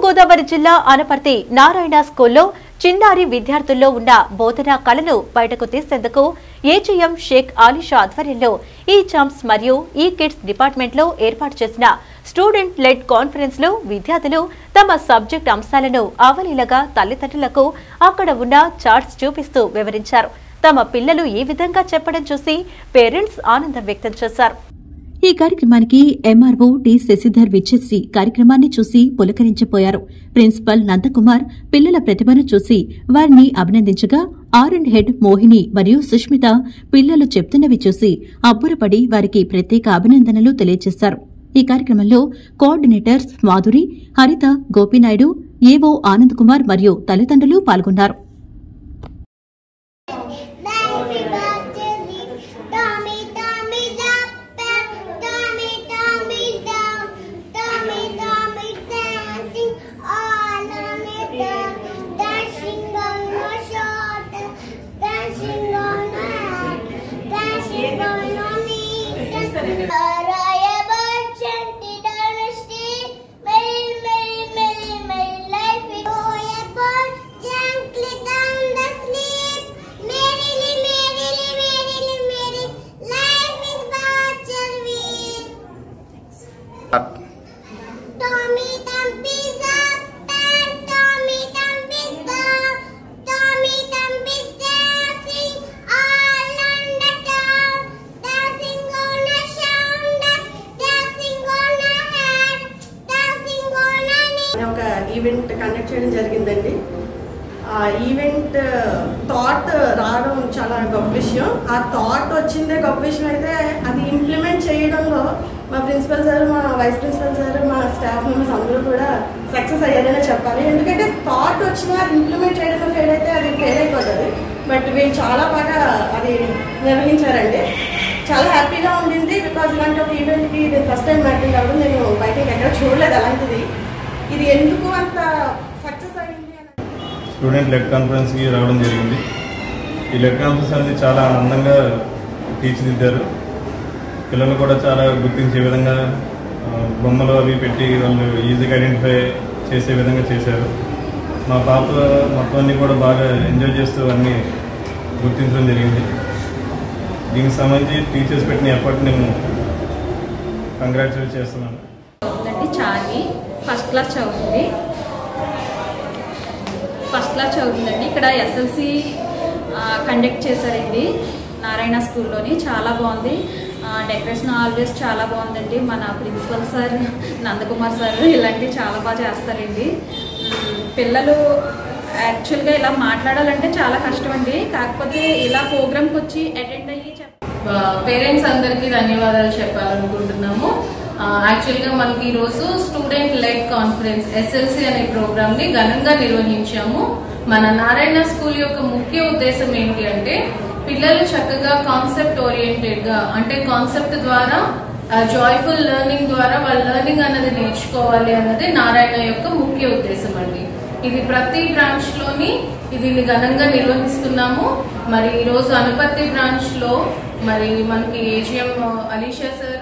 గోదావరి జిల్లా అనపర్తి నారాయణ స్కూల్లో చిన్నారి విద్యార్థుల్లో ఉన్న బోధనా కళను బయటకు తీసేందుకు ఏజీఎం షేక్ ఆలిషా ఆధ్వర్యంలో ఈ చాంప్స్ మరియు ఈ కిడ్స్ డిపార్ట్మెంట్ లో ఏర్పాటు చేసిన స్టూడెంట్ లెడ్ కాన్ఫరెన్స్ లో విద్యార్థులు తమ సబ్జెక్ట్ అంశాలను అవలీలగా తల్లిదండ్రులకు అక్కడ ఉన్న చార్ట్స్ చూపిస్తూ వివరించారు. తమ పిల్లలు ఈ విధంగా చెప్పడం చూసి పేరెంట్స్ ఆనందం వ్యక్తం చేశారు. ఈ కార్యక్రమానికి ఎంఆర్ఓ టి శశిధర్ విచ్చేసి కార్యక్రమాన్ని చూసి పులకరించిపోయారు. ప్రిన్సిపల్ నందకుమార్ పిల్లల ప్రతిభను చూసి వారిని అభినందించగా ఆర్&. హెడ్ మోహిని మరియు సుష్మిత పిల్లలు చెప్తున్నవి చూసి అబ్బురపడి వారికి ప్రత్యేక అభినందనలు తెలియజేశారు. ఈ కార్యక్రమంలో కోఆర్డినేటర్స్ మాధురి, హరిత, గోపినాయుడు, ఏవో ఆనంద్ కుమార్ మరియు తల్లిదండ్రులు పాల్గొన్నారు. ఒక ఈవెంట్ కండక్ట్ చేయడం జరిగిందండి. ఆ ఈవెంట్ థాట్ రావడం చాలా గొప్ప విషయం. ఆ థాట్ వచ్చిందే గొప్ప విషయం. అయితే అది ఇంప్లిమెంట్ చేయడంలో మా ప్రిన్సిపల్ సార్, మా వైస్ ప్రిన్సిపల్ సార్, మా స్టాఫ్ మెంబర్స్ అందరూ కూడా సక్సెస్ అయ్యారనే చెప్పాలి. ఎందుకంటే థాట్ వచ్చినా అది ఇంప్లిమెంట్ చేయడంలో ఫెయిల్ అయితే అది ఫెయిల్ అయిపోతుంది. బట్ వీళ్ళు చాలా బాగా అది నిర్వహించారండి. చాలా హ్యాపీగా ఉండింది. బికాజ్ ఇలాంటి ఒక ఈవెంట్కి నేను ఫస్ట్ టైం అటెండ్ అవ్వడం, నేను బయటకి ఎక్కడ చూడలేదు అలాంటిది. ఇది ఎందుకు అంత సక్సెస్ అయింది అని స్టూడెంట్ లెడ్ కాన్ఫరెన్స్కి రావడం జరిగింది. ఈ లెడ్ కాన్ఫరెన్స్ అనేది చాలా అందంగా తీర్చిదిద్దారు. పిల్లలు కూడా చాలా గుర్తించే విధంగా బొమ్మలు అవి పెట్టి వాళ్ళు ఈజీగా ఐడెంటిఫై చేసే విధంగా చేశారు. మా పాప మొత్తం అన్నీ కూడా బాగా ఎంజాయ్ చేస్తూ అన్నీ గుర్తించడం జరిగింది. దీనికి సంబంధించి టీచర్స్ పెట్టిన ఎఫర్ట్ నేను కంగ్రాచులేట్ చేస్తున్నాను. చార్మి ఫస్ట్ క్లాస్ చదువుతుందండి. ఇక్కడ ఎస్ఎల్సి కండక్ట్ చేశారండి నారాయణ స్కూల్లోని. చాలా బాగుంది. డెకరేషన్ ఆల్వేస్ చాలా బాగుందండి. మన ప్రిన్సిపల్ సార్ నందకుమార్ సార్ ఇలాంటివి చాలా బాగా చేస్తారండి. పిల్లలు యాక్చువల్గా ఇలా మాట్లాడాలంటే చాలా కష్టం అండి. కాకపోతే ఇలా ప్రోగ్రామ్కి వచ్చి అటెండ్ అయ్యి పేరెంట్స్ అందరికీ ధన్యవాదాలు చెప్పాలనుకుంటున్నాము. యాక్చువల్గా మనకి ఈరోజు స్టూడెంట్ లెడ్ కాన్ఫరెన్స్ ఎస్ఎల్సి అనే ప్రోగ్రామ్ ని ఘనంగా నిర్వహించాము. మన నారాయణ స్కూల్ యొక్క ముఖ్య ఉద్దేశం ఏంటి అంటే పిల్లలు చక్కగా కాన్సెప్ట్ ఓరియంటెడ్ గా, అంటే కాన్సెప్ట్ ద్వారా జాయ్ఫుల్ లెర్నింగ్ ద్వారా వాళ్ళ లెర్నింగ్ అన్నది నేర్చుకోవాలి అన్నది నారాయణ యొక్క ముఖ్య ఉద్దేశం అండి. ఇది ప్రతి బ్రాంచ్ లోని దీన్ని ఘనంగా నిర్వహిస్తున్నాము. మరి ఈ రోజు అనపర్తి బ్రాంచ్ లో మరి మనకి ఏజీఎం అలీషా సార్